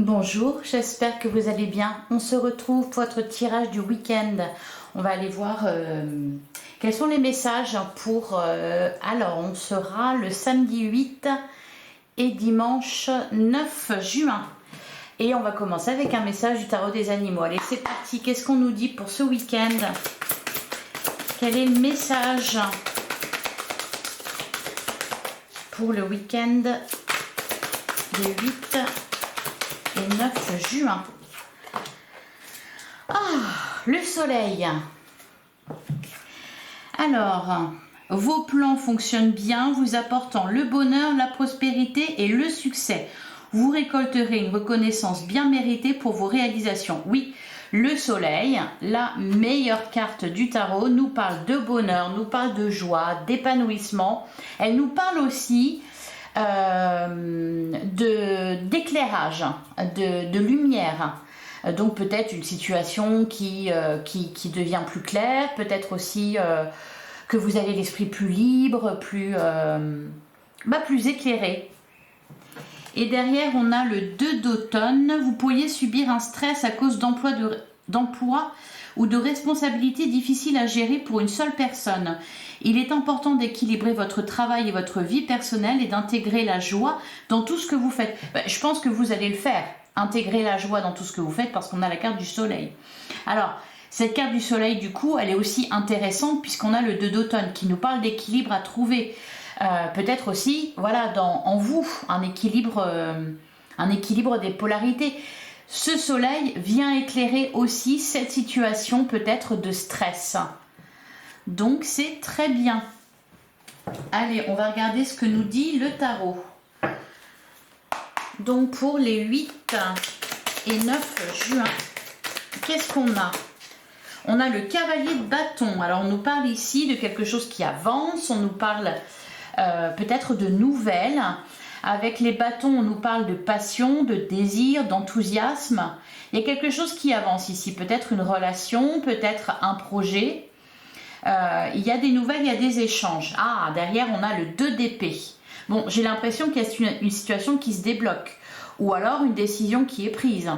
Bonjour, j'espère que vous allez bien. On se retrouve pour votre tirage du week-end. On va aller voir quels sont les messages pour... alors, on sera le samedi 8 et dimanche 9 juin. Et on va commencer avec un message du tarot des animaux. Allez, c'est parti. Qu'est-ce qu'on nous dit pour ce week-end? Quel est le message pour le week-end des 8 et 9 juin? Le soleil. Alors, vos plans fonctionnent bien, vous apportant le bonheur, la prospérité et le succès. Vous récolterez une reconnaissance bien méritée pour vos réalisations. Oui, le soleil, la meilleure carte du tarot, nous parle de bonheur, nous parle de joie, d'épanouissement. Elle nous parle aussi d'éclairage, de lumière. Donc peut-être une situation qui devient plus claire, peut-être aussi que vous avez l'esprit plus libre, plus éclairé. Et derrière, on a le 2 d'automne. Vous pourriez subir un stress à cause d'emploi ou de responsabilités difficiles à gérer pour une seule personne. Il est important d'équilibrer votre travail et votre vie personnelle et d'intégrer la joie dans tout ce que vous faites. Je pense que vous allez le faire, intégrer la joie dans tout ce que vous faites, parce qu'on a la carte du soleil. Alors, cette carte du soleil, du coup, elle est aussi intéressante puisqu'on a le 2 d'automne qui nous parle d'équilibre à trouver. Peut-être aussi, voilà, en vous, un équilibre des polarités. Ce soleil vient éclairer aussi cette situation peut-être de stress. Donc c'est très bien. Allez, on va regarder ce que nous dit le tarot. Donc pour les 8 et 9 juin, qu'est-ce qu'on a? On a le cavalier de bâton. Alors on nous parle ici de quelque chose qui avance, on nous parle peut-être de nouvelles. Avec les bâtons, on nous parle de passion, de désir, d'enthousiasme. Il y a quelque chose qui avance ici, peut-être une relation, peut-être un projet. Il y a des nouvelles, il y a des échanges. Ah, derrière, on a le 2 d'épée. Bon, j'ai l'impression qu'il y a une situation qui se débloque. Ou alors une décision qui est prise.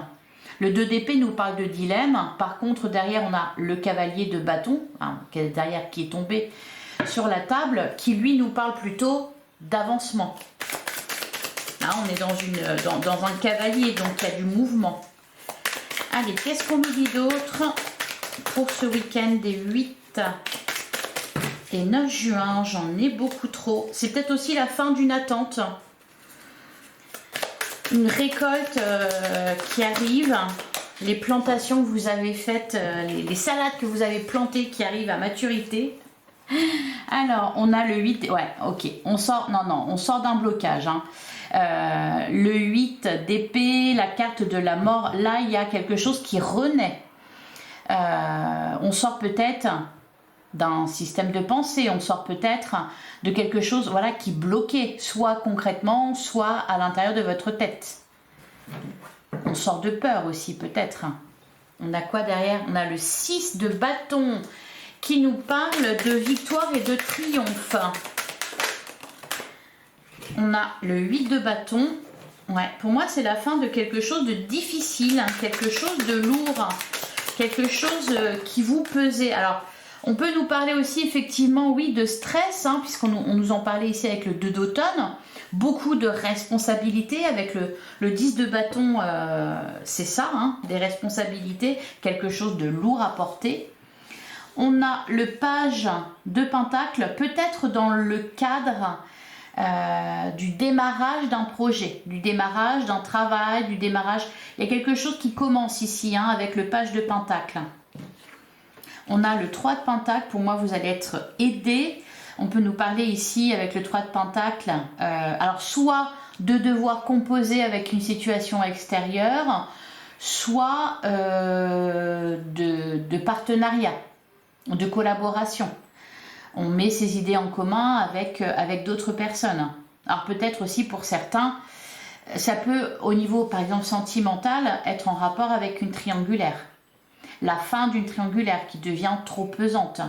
Le 2 d'épée nous parle de dilemme. Par contre, derrière, on a le cavalier de bâton, derrière qui est tombé sur la table, qui lui nous parle plutôt d'avancement. Là, on est dans un cavalier, donc il y a du mouvement. Allez, qu'est-ce qu'on nous dit d'autre pour ce week-end des 8 et 9 juin? J'en ai beaucoup trop. C'est peut-être aussi la fin d'une attente. Une récolte qui arrive. Les plantations que vous avez faites, les salades que vous avez plantées qui arrivent à maturité. Alors, on a le 8, ouais, ok, on sort d'un blocage. Le 8 d'épée, la carte de la mort, là, il y a quelque chose qui renaît. On sort peut-être d'un système de pensée, on sort peut-être de quelque chose, voilà, qui bloquait, soit concrètement, soit à l'intérieur de votre tête. On sort de peur aussi, peut-être. On a quoi derrière? On a le 6 de bâton, qui nous parle de victoire et de triomphe. On a le 8 de bâton. Ouais, pour moi, c'est la fin de quelque chose de difficile, quelque chose de lourd, quelque chose qui vous pesait. Alors, on peut nous parler aussi effectivement, oui, de stress, puisqu'on nous en parlait ici avec le 2 d'automne. Beaucoup de responsabilités avec le 10 de bâton, c'est ça, des responsabilités, quelque chose de lourd à porter. On a le page de pentacle, peut-être dans le cadre du démarrage d'un projet, du démarrage d'un travail, du démarrage. Il y a quelque chose qui commence ici avec le page de pentacle. On a le 3 de pentacle, pour moi vous allez être aidé. On peut nous parler ici avec le 3 de pentacle, alors soit de devoir composer avec une situation extérieure, soit de partenariat, de collaboration. On met ses idées en commun avec d'autres personnes. Alors peut-être aussi pour certains, ça peut au niveau par exemple sentimental être en rapport avec une triangulaire. La fin d'une triangulaire qui devient trop pesante.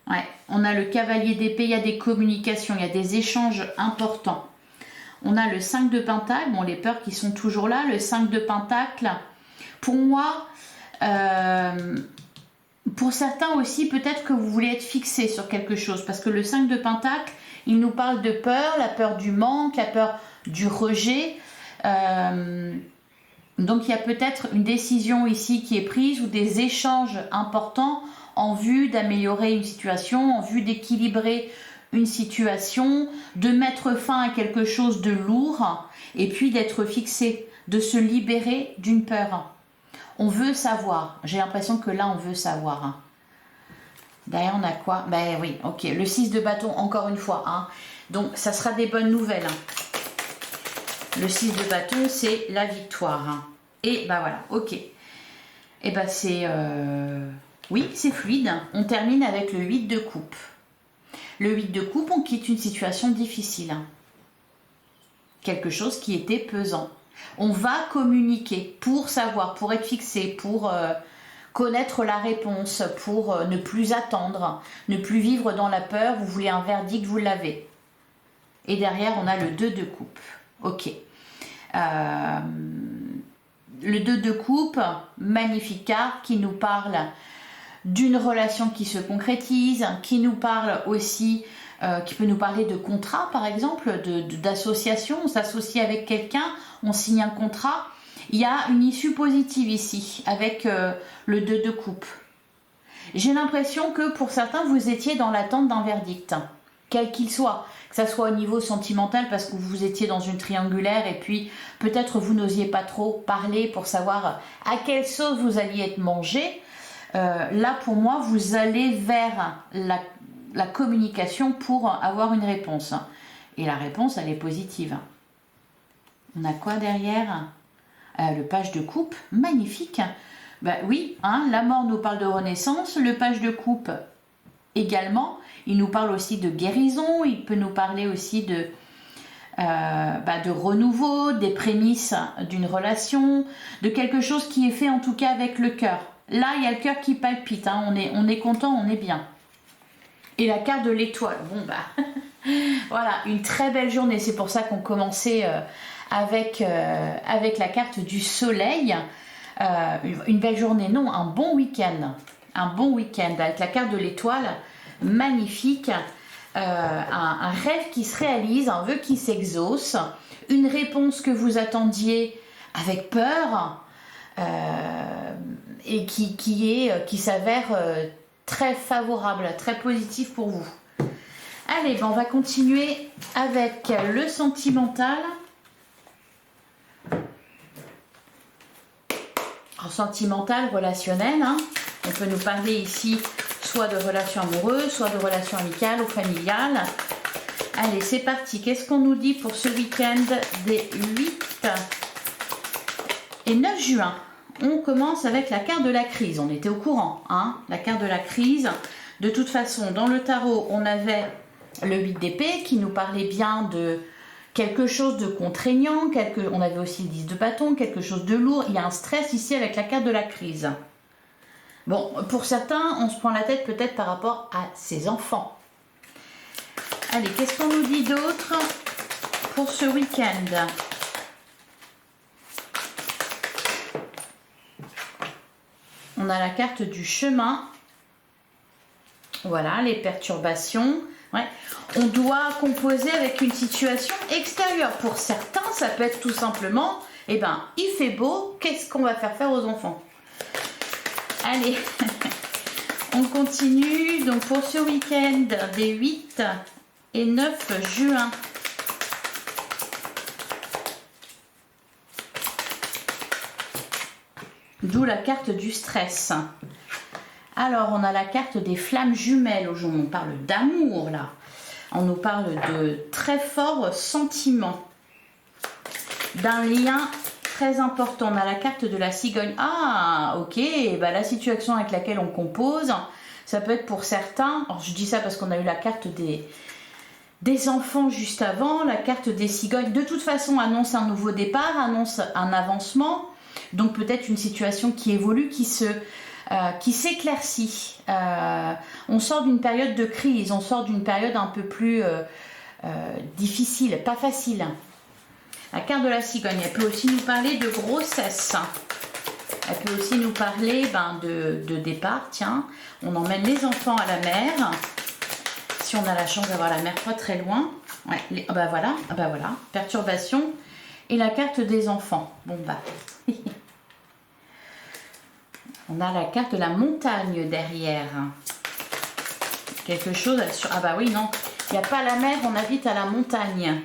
Ouais, on a le cavalier d'épée, il y a des communications, il y a des échanges importants. On a le 5 de Pentacle, bon, les peurs qui sont toujours là, le 5 de Pentacle. Pour moi, pour certains aussi, peut-être que vous voulez être fixé sur quelque chose, parce que le 5 de Pentacle, il nous parle de peur, la peur du manque, la peur du rejet. Donc il y a peut-être une décision ici qui est prise ou des échanges importants en vue d'améliorer une situation, en vue d'équilibrer une situation, de mettre fin à quelque chose de lourd et puis d'être fixé, de se libérer d'une peur. On veut savoir. J'ai l'impression que là, on veut savoir. Derrière, on a quoi? Ben oui, ok. Le 6 de bâton, encore une fois. Hein. Donc, ça sera des bonnes nouvelles. Le 6 de bâton, c'est la victoire. Hein. Et ben voilà, ok. Et ben c'est... Oui, c'est fluide. On termine avec le 8 de coupe. Le 8 de coupe, on quitte une situation difficile. Quelque chose qui était pesant. On va communiquer pour savoir, pour être fixé, pour connaître la réponse, pour ne plus attendre, ne plus vivre dans la peur. Vous voulez un verdict, vous l'avez. Et derrière, on a le 2 de coupe. Ok. Le 2 de coupe, magnifique carte qui nous parle d'une relation qui se concrétise, qui nous parle aussi, qui peut nous parler de contrat par exemple, d'association. On s'associe avec quelqu'un, on signe un contrat. Il y a une issue positive ici avec le 2 de coupe. J'ai l'impression que pour certains, vous étiez dans l'attente d'un verdict, quel qu'il soit. Que ça soit au niveau sentimental parce que vous étiez dans une triangulaire et puis peut-être vous n'osiez pas trop parler pour savoir à quelle sauce vous alliez être mangé. Là pour moi vous allez vers la communication pour avoir une réponse et la réponse elle est positive. On a quoi derrière? Le page de coupe, magnifique. Ben oui, hein, la mort nous parle de renaissance, le page de coupe également, il nous parle aussi de guérison, il peut nous parler aussi de renouveau, des prémices d'une relation, de quelque chose qui est fait en tout cas avec le cœur. Là, il y a le cœur qui palpite, hein. On est content, on est bien. Et la carte de l'étoile, bon bah, voilà, une très belle journée. C'est pour ça qu'on commençait avec la carte du soleil. Une belle journée, non, un bon week-end. Un bon week-end avec la carte de l'étoile, magnifique. Un rêve qui se réalise, un vœu qui s'exauce, une réponse que vous attendiez avec peur. Et qui s'avère très favorable, très positif pour vous. Allez, ben on va continuer avec le sentimental. En sentimental, relationnel, hein. On peut nous parler ici soit de relations amoureuses, soit de relations amicales ou familiales. Allez, c'est parti. Qu'est-ce qu'on nous dit pour ce week-end des 8 et 9 juin? On commence avec la carte de la crise. On était au courant, hein, la carte de la crise. De toute façon, dans le tarot, on avait le 8 d'épée qui nous parlait bien de quelque chose de contraignant. On avait aussi le 10 de bâton, quelque chose de lourd. Il y a un stress ici avec la carte de la crise. Bon, pour certains, on se prend la tête peut-être par rapport à ses enfants. Allez, qu'est-ce qu'on nous dit d'autre pour ce week-end? On a la carte du chemin. Voilà, les perturbations. Ouais. On doit composer avec une situation extérieure. Pour certains, ça peut être tout simplement, eh ben, il fait beau, qu'est-ce qu'on va faire aux enfants? Allez, on continue. Donc pour ce week-end des 8 et 9 juin. D'où la carte du stress. Alors, on a la carte des flammes jumelles. Aujourd'hui, on parle d'amour, là. On nous parle de très forts sentiments. D'un lien très important. On a la carte de la cigogne. Ah, ok. Bah, la situation avec laquelle on compose, ça peut être pour certains. Alors, je dis ça parce qu'on a eu la carte des enfants juste avant. La carte des cigognes, de toute façon, annonce un nouveau départ, annonce un avancement. Donc peut-être une situation qui évolue, qui s'éclaircit. On sort d'une période de crise, on sort d'une période un peu plus difficile, pas facile. La carte de la cigogne, elle peut aussi nous parler de grossesse. Elle peut aussi nous parler de départ. Tiens, on emmène les enfants à la mer. Si on a la chance d'avoir la mer pas très loin. Ouais, voilà, perturbation. Et la carte des enfants. Bon bah. On a la carte de la montagne derrière. Quelque chose sur... Ah bah oui, non. Il n'y a pas la mer, on habite à la montagne.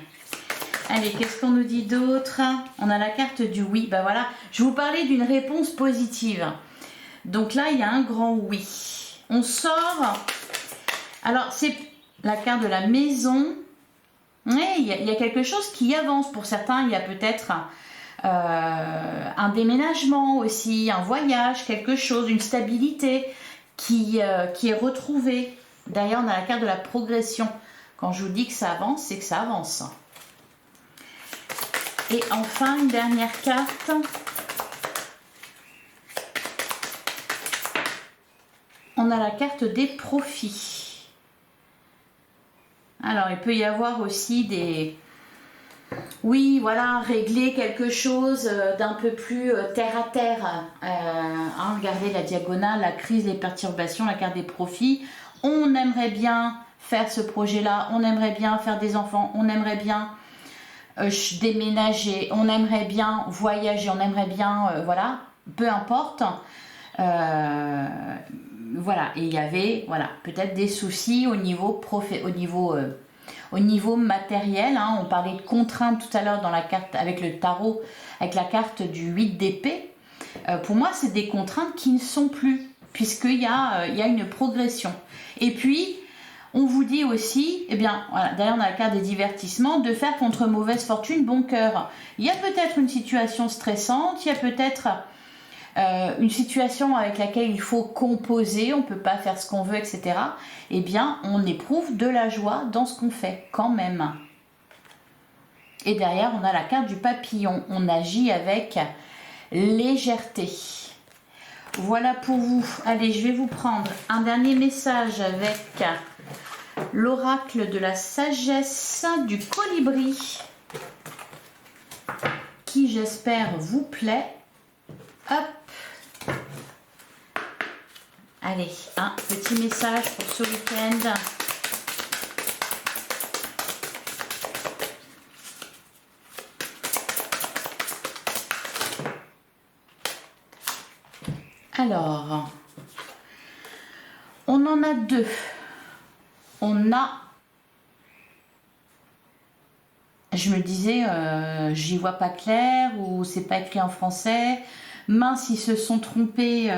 Allez, qu'est-ce qu'on nous dit d'autre? On a la carte du oui. Bah voilà, je vous parlais d'une réponse positive. Donc là, il y a un grand oui. On sort. Alors, c'est la carte de la maison. Oui, il y a quelque chose qui avance. Pour certains, il y a peut-être un déménagement aussi, un voyage, quelque chose, une stabilité qui est retrouvée. D'ailleurs, on a la carte de la progression. Quand je vous dis que ça avance, c'est que ça avance. Et enfin, une dernière carte. On a la carte des profits. Alors, il peut y avoir aussi des... Oui, voilà, régler quelque chose d'un peu plus terre à terre. Regardez la diagonale, la crise, les perturbations, la carte des profits. On aimerait bien faire ce projet-là, on aimerait bien faire des enfants, on aimerait bien déménager, on aimerait bien voyager, on aimerait bien, voilà, peu importe. Voilà, et il y avait, voilà, peut-être des soucis au niveau matériel, hein. On parlait de contraintes tout à l'heure dans la carte avec le tarot, avec la carte du 8 d'épée. Pour moi, c'est des contraintes qui ne sont plus, puisqu'il y a une progression. Et puis, on vous dit aussi, eh bien, voilà, d'ailleurs on a la carte des divertissements, de faire contre mauvaise fortune bon cœur. Il y a peut-être une situation stressante, il y a peut-être une situation avec laquelle il faut composer, on ne peut pas faire ce qu'on veut, etc. Eh bien, on éprouve de la joie dans ce qu'on fait, quand même. Et derrière, on a la carte du papillon. On agit avec légèreté. Voilà pour vous. Allez, je vais vous prendre un dernier message avec l'oracle de la sagesse du colibri, qui, j'espère, vous plaît. Hop. Allez, un petit message pour ce week-end. Alors, on en a deux. On a, je me disais, j'y vois pas clair ou c'est pas écrit en français. Mince, ils se sont trompés.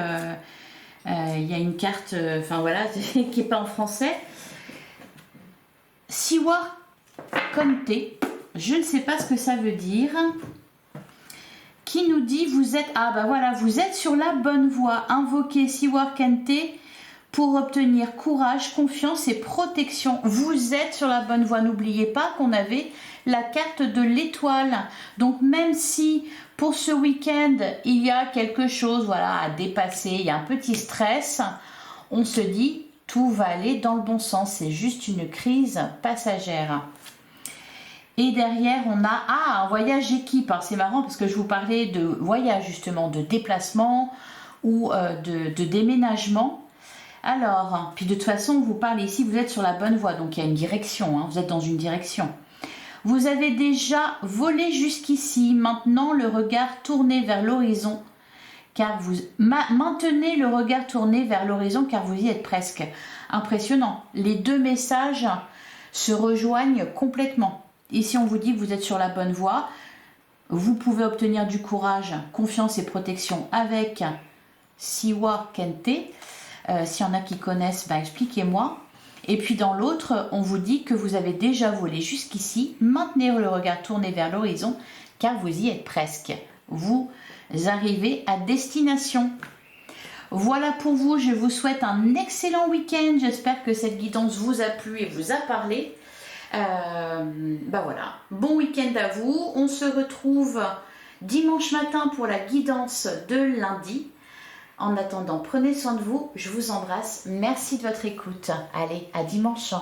Il y a une carte, enfin voilà, qui n'est pas en français. Siwa Conte, je ne sais pas ce que ça veut dire. Qui nous dit vous êtes, ah bah voilà, vous êtes sur la bonne voie. Invoquez Siwa Conte pour obtenir courage, confiance et protection. Vous êtes sur la bonne voie. N'oubliez pas qu'on avait la carte de l'étoile. Donc même si pour ce week-end, il y a quelque chose, voilà, à dépasser, il y a un petit stress, on se dit tout va aller dans le bon sens. C'est juste une crise passagère. Et derrière, on a un voyage équipe. C'est marrant parce que je vous parlais de voyage justement, de déplacement ou de déménagement. Alors, puis de toute façon, on vous parle ici, vous êtes sur la bonne voie, donc il y a une direction, hein, vous êtes dans une direction. Vous avez déjà volé jusqu'ici, maintenant le regard tourné vers l'horizon, car vous maintenez le regard tourné vers l'horizon, car vous y êtes presque. Impressionnant, les deux messages se rejoignent complètement. Ici, on vous dit que vous êtes sur la bonne voie, vous pouvez obtenir du courage, confiance et protection avec Siwa Conte. S'il y en a qui connaissent, expliquez-moi. Et puis dans l'autre, on vous dit que vous avez déjà volé jusqu'ici. Maintenez le regard tourné vers l'horizon, car vous y êtes presque. Vous arrivez à destination. Voilà pour vous. Je vous souhaite un excellent week-end. J'espère que cette guidance vous a plu et vous a parlé. Voilà. Bon week-end à vous. On se retrouve dimanche matin pour la guidance de lundi. En attendant, prenez soin de vous, je vous embrasse, merci de votre écoute. Allez, à dimanche.